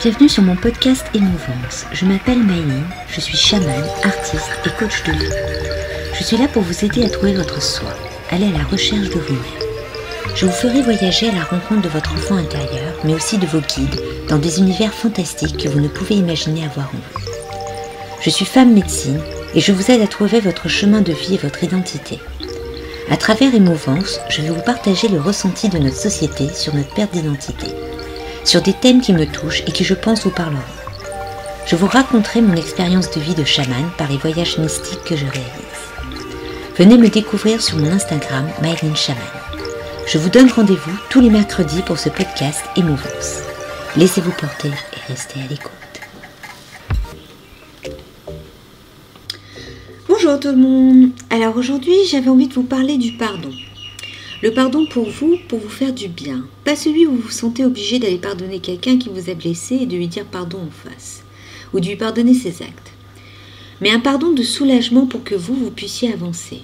Bienvenue sur mon podcast Émouvance. Je m'appelle Maëline, je suis chamane, artiste et coach de vie. Je suis là pour vous aider à trouver votre soi, aller à la recherche de vous-même. Je vous ferai voyager à la rencontre de votre enfant intérieur, mais aussi de vos guides, dans des univers fantastiques que vous ne pouvez imaginer avoir en vous. Je suis femme médecine et je vous aide à trouver votre chemin de vie et votre identité. À travers Émouvance, je vais vous partager le ressenti de notre société sur notre perte d'identité, sur des thèmes qui me touchent et qui je pense vous parleront. Je vous raconterai mon expérience de vie de chamane par les voyages mystiques que je réalise. Venez me découvrir sur mon Instagram Maëline Chamane. Je vous donne rendez-vous tous les mercredis pour ce podcast Émouvance. Laissez-vous porter et restez à l'écoute. Bonjour tout le monde. Alors aujourd'hui, j'avais envie de vous parler du pardon. Le pardon pour vous faire du bien. Pas celui où vous vous sentez obligé d'aller pardonner quelqu'un qui vous a blessé et de lui dire pardon en face, ou de lui pardonner ses actes. Mais un pardon de soulagement pour que vous puissiez avancer.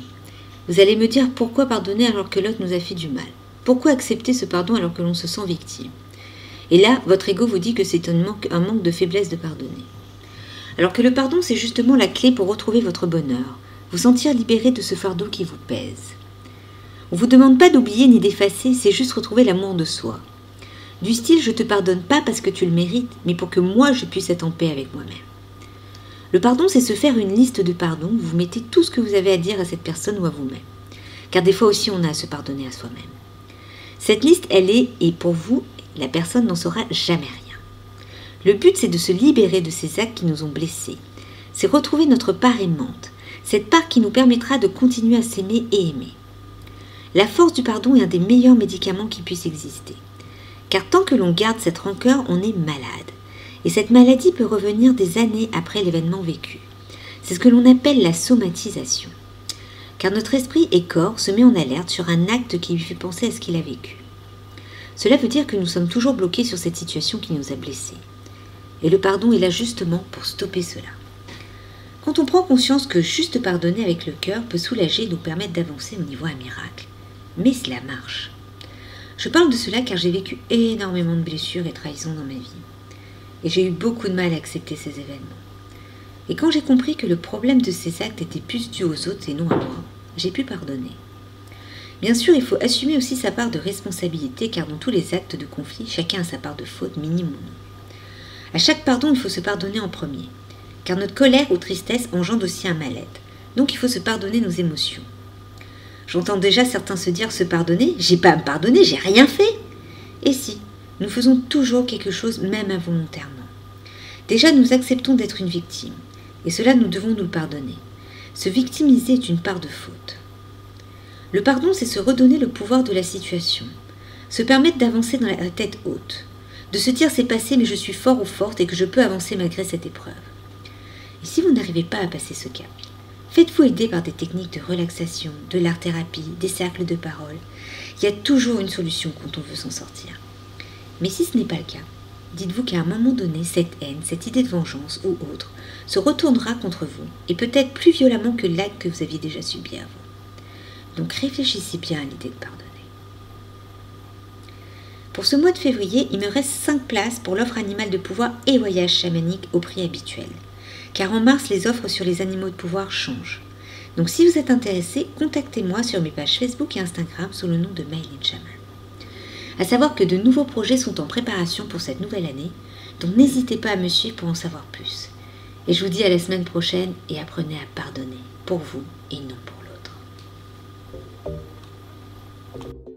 Vous allez me dire pourquoi pardonner alors que l'autre nous a fait du mal. Pourquoi accepter ce pardon alors que l'on se sent victime. Et là, votre ego vous dit que c'est un manque de faiblesse de pardonner. Alors que le pardon, c'est justement la clé pour retrouver votre bonheur, vous sentir libéré de ce fardeau qui vous pèse. On ne vous demande pas d'oublier ni d'effacer, c'est juste retrouver l'amour de soi. Du style, je te pardonne pas parce que tu le mérites, mais pour que moi je puisse être en paix avec moi-même. Le pardon, c'est se faire une liste de pardons où vous mettez tout ce que vous avez à dire à cette personne ou à vous-même. Car des fois aussi, on a à se pardonner à soi-même. Cette liste, elle est, et pour vous, la personne n'en saura jamais rien. Le but, c'est de se libérer de ces actes qui nous ont blessés. C'est retrouver notre part aimante, cette part qui nous permettra de continuer à s'aimer et aimer. La force du pardon est un des meilleurs médicaments qui puisse exister. Car tant que l'on garde cette rancœur, on est malade. Et cette maladie peut revenir des années après l'événement vécu. C'est ce que l'on appelle la somatisation. Car notre esprit et corps se met en alerte sur un acte qui lui fait penser à ce qu'il a vécu. Cela veut dire que nous sommes toujours bloqués sur cette situation qui nous a blessés. Et le pardon est là justement pour stopper cela. Quand on prend conscience que juste pardonner avec le cœur peut soulager et nous permettre d'avancer, on y voit un miracle. Mais cela marche. Je parle de cela car j'ai vécu énormément de blessures et trahisons dans ma vie. Et j'ai eu beaucoup de mal à accepter ces événements. Et quand j'ai compris que le problème de ces actes était plus dû aux autres et non à moi, j'ai pu pardonner. Bien sûr, il faut assumer aussi sa part de responsabilité car dans tous les actes de conflit, chacun a sa part de faute, minime ou non. À chaque pardon, il faut se pardonner en premier. Car notre colère ou tristesse engendre aussi un mal-être. Donc il faut se pardonner nos émotions. J'entends déjà certains se dire se pardonner, j'ai pas à me pardonner, j'ai rien fait. Et si, nous faisons toujours quelque chose même involontairement. Déjà nous acceptons d'être une victime. Et cela nous devons nous le pardonner. Se victimiser est une part de faute. Le pardon, c'est se redonner le pouvoir de la situation. Se permettre d'avancer dans la tête haute. De se dire c'est passé mais je suis fort ou forte et que je peux avancer malgré cette épreuve. Et si vous n'arrivez pas à passer ce cap, faites-vous aider par des techniques de relaxation, de l'art-thérapie, des cercles de parole. Il y a toujours une solution quand on veut s'en sortir. Mais si ce n'est pas le cas, dites-vous qu'à un moment donné, cette haine, cette idée de vengeance ou autre se retournera contre vous et peut-être plus violemment que l'acte que vous aviez déjà subi avant. Donc réfléchissez bien à l'idée de pardonner. Pour ce mois de février, il me reste 5 places pour l'offre animale de pouvoir et voyage chamanique au prix habituel. Car en mars, les offres sur les animaux de pouvoir changent. Donc si vous êtes intéressé, contactez-moi sur mes pages Facebook et Instagram sous le nom de Maëline Chamane. À savoir que de nouveaux projets sont en préparation pour cette nouvelle année, donc n'hésitez pas à me suivre pour en savoir plus. Et je vous dis à la semaine prochaine et apprenez à pardonner, pour vous et non pour l'autre.